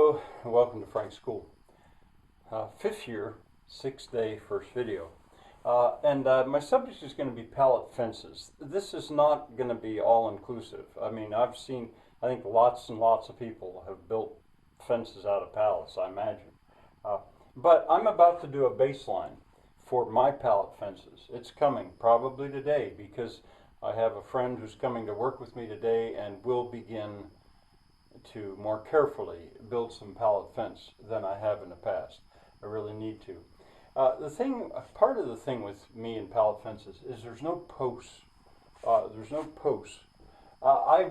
Hello, and welcome to Frank's School. Fifth year, 6-day first video. My subject is going to be pallet fences. This is not going to be all-inclusive. I mean, I think lots and lots of people have built fences out of pallets, I imagine. But I'm about to do a baseline for my pallet fences. It's coming probably today because I have a friend who's coming to work with me today, and we'll begin to more carefully build some pallet fence than I have in the past. I really need to. Part of the thing with me and pallet fences is there's no posts. I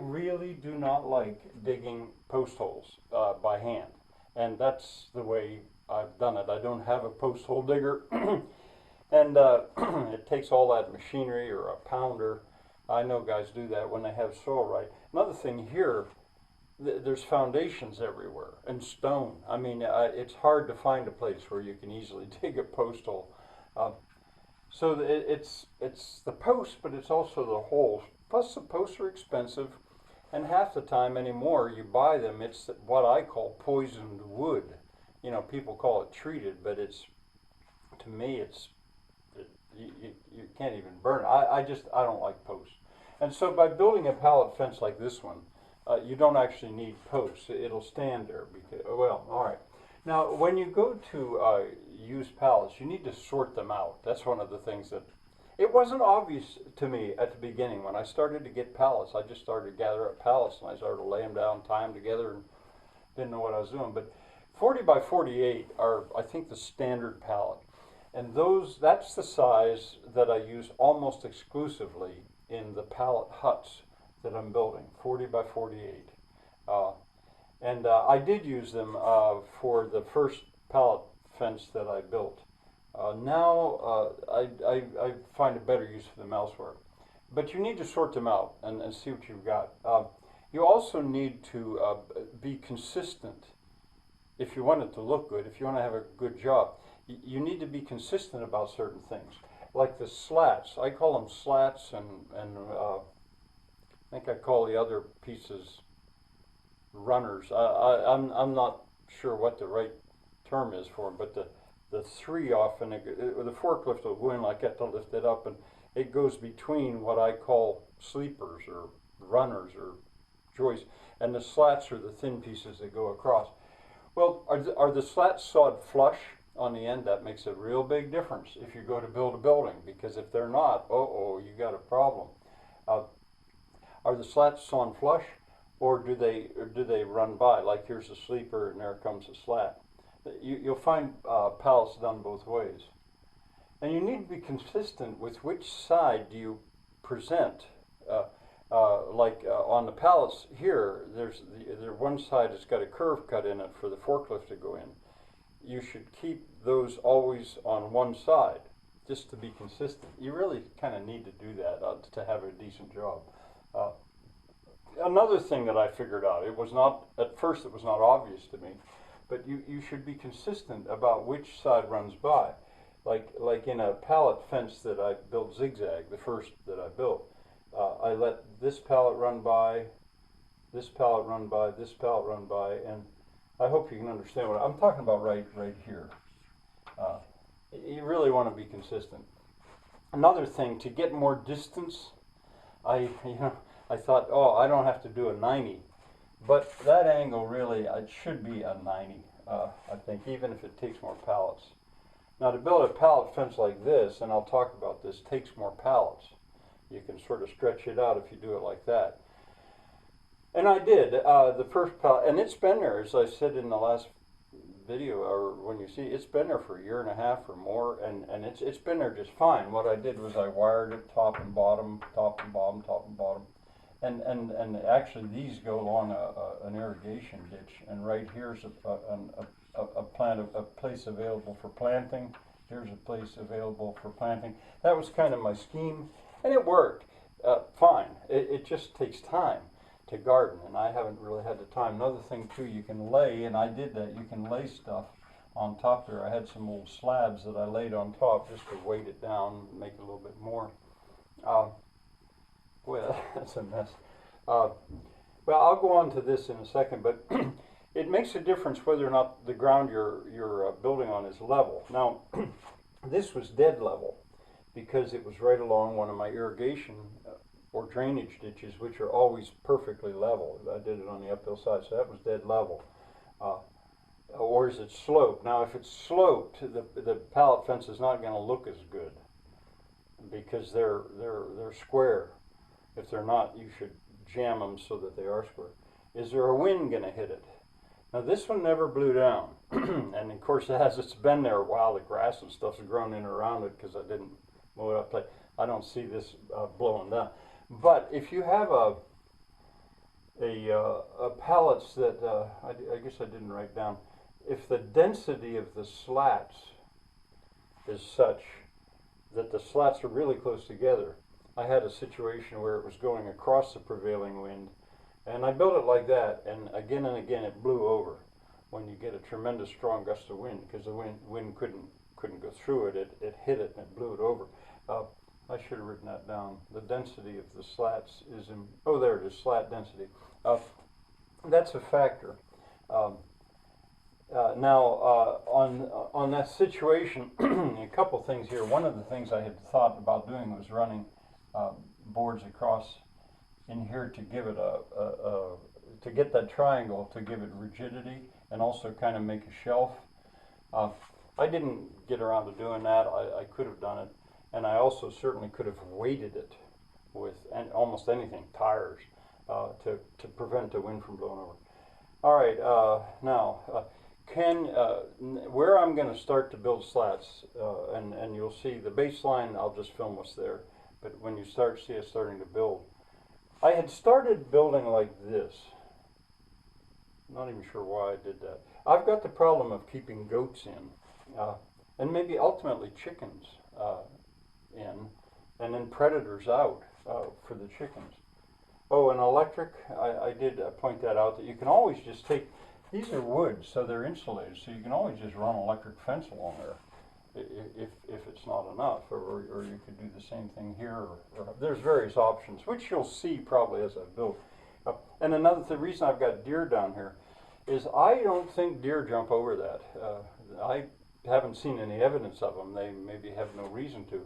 really do not like digging post holes by hand, and that's the way I've done it. I don't have a post hole digger, and it takes all that machinery or a pounder. I know guys do that when they have soil right. Another thing here, there's foundations everywhere and stone. I mean, it's hard to find a place where you can easily dig a post hole. So it's the post, but it's also the holes. Plus the posts are expensive, and half the time anymore you buy them, it's what I call poisoned wood. You know, people call it treated, but to me you can't even burn it. I don't like posts. And so by building a pallet fence like this one, you don't actually need posts. It'll stand there. Well, all right. Now, when you go to use pallets, you need to sort them out. That's one of the things that it wasn't obvious to me at the beginning. When I started to get pallets, I just started to gather up pallets, and I started to lay them down, tie them together, and didn't know what I was doing. But 40 by 48 are, I think, the standard pallet. And that's the size that I use almost exclusively in the pallet huts that I'm building, 40 by 48. I did use them for the first pallet fence that I built. Now I find a better use for them elsewhere. But you need to sort them out and see what you've got. You also need to be consistent if you want it to look good, if you want to have a good job. You need to be consistent about certain things. Like the slats, I call them slats, and I think I call the other pieces runners. I'm not sure what the right term is for them, but the three often, the forklift will go in like that to lift it up, and it goes between what I call sleepers or runners or joists, and the slats are the thin pieces that go across. Well, are the slats sawed flush on the end? That makes a real big difference if you go to build a building, because if they're not, you got a problem. Are the slats sawn flush, or do they run by? Like here's a sleeper and there comes a slat. You'll find pallets done both ways. And you need to be consistent with which side do you present. On the pallets here, there's one side that's got a curve cut in it for the forklift to go in. You should keep those always on one side, just to be consistent. You really kind of need to do that to have a decent job. Another thing that I figured out, at first it was not obvious to me, but you should be consistent about which side runs by. Like in a pallet fence that I built zigzag, the first that I built, I let this pallet run by, this pallet run by, this pallet run by, and I hope you can understand what I'm talking about right here. You really want to be consistent. Another thing, to get more distance, I thought, I don't have to do a 90, but that angle really, it should be a 90, I think, even if it takes more pallets. Now, to build a pallet fence like this, and I'll talk about this, takes more pallets. You can sort of stretch it out if you do it like that. And I did, the first pallet, and it's been there, as I said in the last video, or when you see, it's been there for a year and a half or more, and it's been there just fine. What I did was I wired it top and bottom, top and bottom, top and bottom. And actually these go along an irrigation ditch, and right here's a place available for planting. Here's a place available for planting. That was kind of my scheme, and it worked fine. It just takes time to garden, and I haven't really had the time. Another thing too, you can lay, and I did that, you can lay stuff on top there. I had some old slabs that I laid on top just to weight it down, make it a little bit more. Boy, that's a mess. Well, I'll go on to this in a second, but it makes a difference whether or not the ground you're building on is level. Now, this was dead level because it was right along one of my irrigation or drainage ditches, which are always perfectly level. I did it on the uphill side, so that was dead level. Or is it sloped? Now, if it's sloped, the pallet fence is not going to look as good because they're square. If they're not, you should jam them so that they are square. Is there a wind going to hit it? Now, this one never blew down, and of course, it's been there a while. The grass and stuff's grown in around it because I didn't mow it up. I don't see this blowing down. But if you have a pallets that I guess I didn't write down, if the density of the slats is such that the slats are really close together, I had a situation where it was going across the prevailing wind, and I built it like that, and again it blew over when you get a tremendous strong gust of wind, because the wind couldn't go through it. It hit it and it blew it over. I should have written that down. The density of the slats is in, oh, there it is, slat density. That's a factor. Now, on that situation, a couple things here. One of the things I had thought about doing was running boards across in here to give it to get that triangle, to give it rigidity, and also kind of make a shelf. I didn't get around to doing that. I could have done it, and I also certainly could have weighted it with almost anything, tires, to prevent the wind from blowing over. All right, now, where I'm going to start to build slats, and you'll see the baseline, I'll just film what's there, but when you see us starting to build, I had started building like this. Not even sure why I did that. I've got the problem of keeping goats in, and maybe ultimately chickens in, and then predators out for the chickens. Oh, and electric, I did point that out, that you can always just take, these are wood, so they're insulated, so you can always just run an electric fence along there if it's not enough, or you could do the same thing here, or there's various options, which you'll see probably as I build. And the reason I've got deer down here is I don't think deer jump over that. I haven't seen any evidence of them. They maybe have no reason to,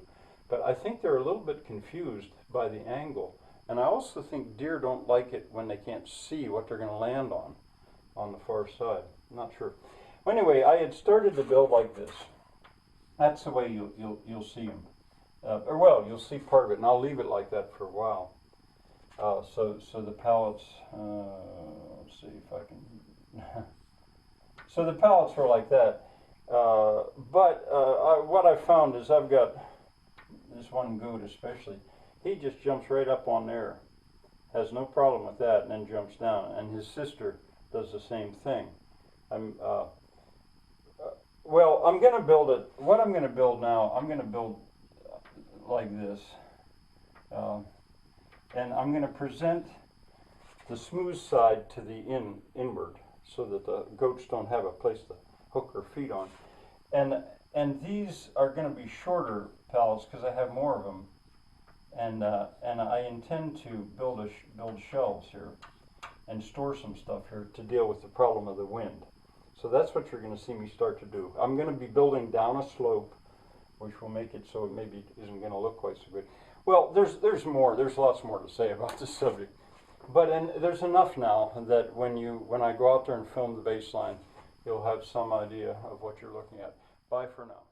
but I think they're a little bit confused by the angle. And I also think deer don't like it when they can't see what they're going to land on the far side. I'm not sure. Well, anyway, I had started to build like this. That's the way you'll see them. Or well, you'll see part of it, and I'll leave it like that for a while. So the pallets, let's see if I can. So the pallets were like that. But what I found is I've got this one goat especially. He just jumps right up on there, has no problem with that, and then jumps down. And his sister does the same thing. Well, I'm going to build it. What I'm going to build now, I'm going to build like this. And I'm going to present the smooth side to the inward so that the goats don't have a place to hook their feet on. And these are going to be shorter pallets because I have more of them. And I intend to build shelves here and store some stuff here to deal with the problem of the wind. So that's what you're going to see me start to do. I'm going to be building down a slope, which will make it so it maybe isn't going to look quite so good. Well, there's more. There's lots more to say about this subject, but there's enough now that when I go out there and film the baseline, you'll have some idea of what you're looking at. Bye for now.